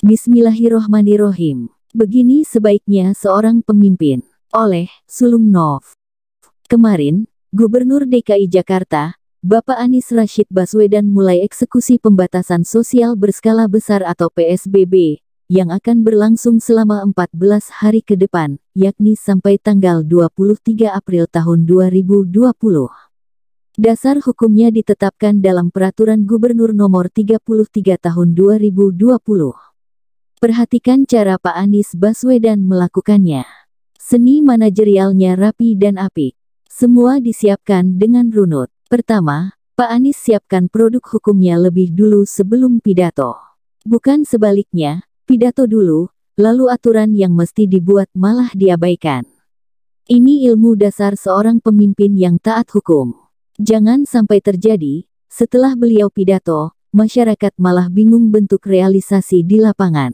Bismillahirrohmanirrohim. Begini sebaiknya seorang pemimpin. Oleh Sulung Nov. Kemarin, Gubernur DKI Jakarta, Bapak Anies Rashid Baswedan mulai eksekusi pembatasan sosial berskala besar atau PSBB, yang akan berlangsung selama 14 hari ke depan, yakni sampai tanggal 23 April tahun 2020. Dasar hukumnya ditetapkan dalam Peraturan Gubernur Nomor 33 Tahun 2020. Perhatikan cara Pak Anies Baswedan melakukannya. Seni manajerialnya rapi dan apik. Semua disiapkan dengan runut. Pertama, Pak Anies siapkan produk hukumnya lebih dulu sebelum pidato. Bukan sebaliknya, pidato dulu, lalu aturan yang mesti dibuat malah diabaikan. Ini ilmu dasar seorang pemimpin yang taat hukum. Jangan sampai terjadi, setelah beliau pidato, masyarakat malah bingung bentuk realisasi di lapangan.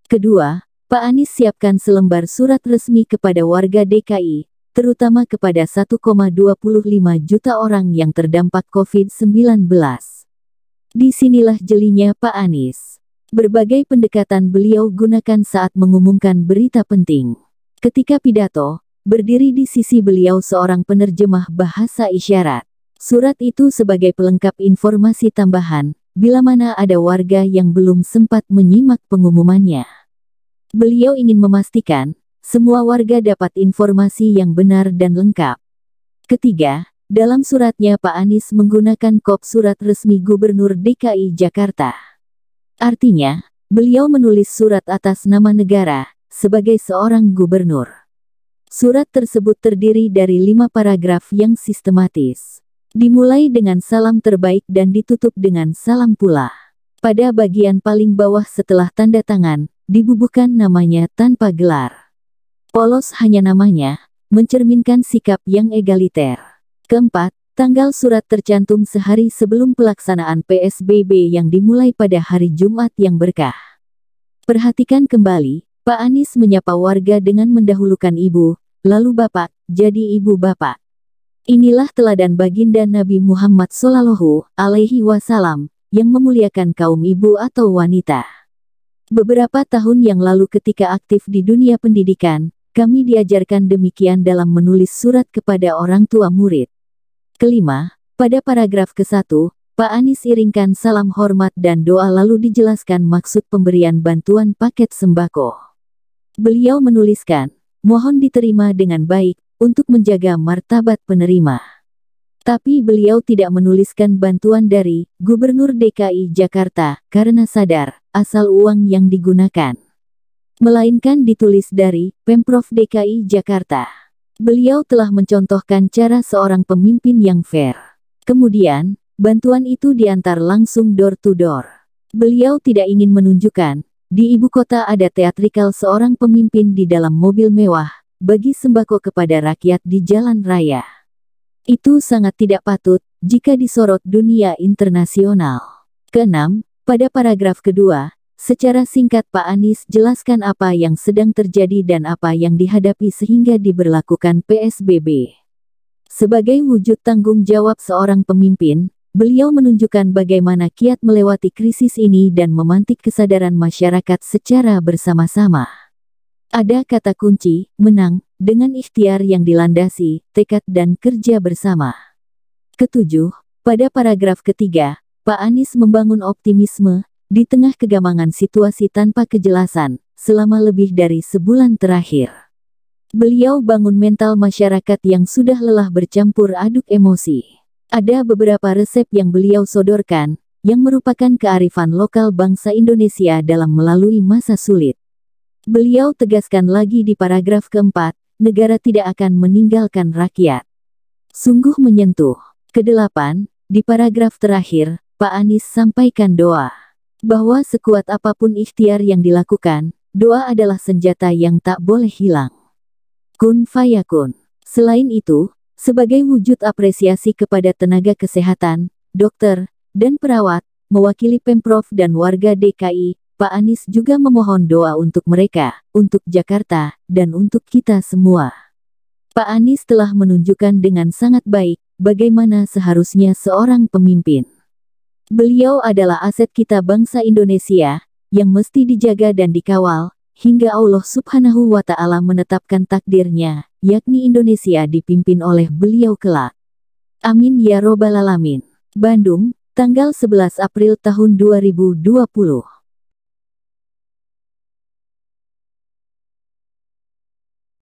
Kedua, Pak Anies siapkan selembar surat resmi kepada warga DKI, terutama kepada 1,25 juta orang yang terdampak COVID-19. Disinilah jelinya Pak Anies. Berbagai pendekatan beliau gunakan saat mengumumkan berita penting. Ketika pidato, berdiri di sisi beliau seorang penerjemah bahasa isyarat. Surat itu sebagai pelengkap informasi tambahan, bila mana ada warga yang belum sempat menyimak pengumumannya. Beliau ingin memastikan, semua warga dapat informasi yang benar dan lengkap. Ketiga, dalam suratnya Pak Anies menggunakan kop surat resmi Gubernur DKI Jakarta. Artinya, beliau menulis surat atas nama negara, sebagai seorang gubernur. Surat tersebut terdiri dari 5 paragraf yang sistematis. Dimulai dengan salam terbaik dan ditutup dengan salam pula. Pada bagian paling bawah setelah tanda tangan, dibubuhkan namanya tanpa gelar. Polos hanya namanya, mencerminkan sikap yang egaliter. Keempat, tanggal surat tercantum sehari sebelum pelaksanaan PSBB yang dimulai pada hari Jumat yang berkah. Perhatikan kembali, Pak Anies menyapa warga dengan mendahulukan ibu, lalu bapak, jadi ibu bapak. Inilah teladan baginda Nabi Muhammad SAW, yang memuliakan kaum ibu atau wanita. Beberapa tahun yang lalu ketika aktif di dunia pendidikan, kami diajarkan demikian dalam menulis surat kepada orang tua murid. Kelima, pada paragraf ke-1, Pak Anies iringkan salam hormat dan doa lalu dijelaskan maksud pemberian bantuan paket sembako. Beliau menuliskan, mohon diterima dengan baik, untuk menjaga martabat penerima. Tapi beliau tidak menuliskan bantuan dari Gubernur DKI Jakarta karena sadar asal uang yang digunakan. Melainkan ditulis dari Pemprov DKI Jakarta. Beliau telah mencontohkan cara seorang pemimpin yang fair. Kemudian, bantuan itu diantar langsung door to door. Beliau tidak ingin menunjukkan, di ibu kota ada teatrikal seorang pemimpin di dalam mobil mewah, bagi sembako kepada rakyat di jalan raya. Itu sangat tidak patut, jika disorot dunia internasional. Keenam, pada paragraf kedua, secara singkat Pak Anies jelaskan apa yang sedang terjadi dan apa yang dihadapi sehingga diberlakukan PSBB. Sebagai wujud tanggung jawab seorang pemimpin, beliau menunjukkan bagaimana kiat melewati krisis ini dan memantik kesadaran masyarakat secara bersama-sama. Ada kata kunci, menang, dengan ikhtiar yang dilandasi, tekad dan kerja bersama. Ketujuh, pada paragraf ketiga, Pak Anies membangun optimisme, di tengah kegamangan situasi tanpa kejelasan, selama lebih dari sebulan terakhir. Beliau bangun mental masyarakat yang sudah lelah bercampur aduk emosi. Ada beberapa resep yang beliau sodorkan, yang merupakan kearifan lokal bangsa Indonesia dalam melalui masa sulit. Beliau tegaskan lagi di paragraf keempat, negara tidak akan meninggalkan rakyat. Sungguh menyentuh. Kedelapan, di paragraf terakhir, Pak Anies sampaikan doa. Bahwa sekuat apapun ikhtiar yang dilakukan, doa adalah senjata yang tak boleh hilang. Kun fayakun. Selain itu, sebagai wujud apresiasi kepada tenaga kesehatan, dokter, dan perawat, mewakili Pemprov dan warga DKI, Pak Anies juga memohon doa untuk mereka, untuk Jakarta, dan untuk kita semua. Pak Anies telah menunjukkan dengan sangat baik, bagaimana seharusnya seorang pemimpin. Beliau adalah aset kita bangsa Indonesia, yang mesti dijaga dan dikawal, hingga Allah Subhanahu wa Ta'ala menetapkan takdirnya, yakni Indonesia dipimpin oleh beliau kelak. Amin ya Robbal Alamin. Bandung, tanggal 11 April tahun 2020.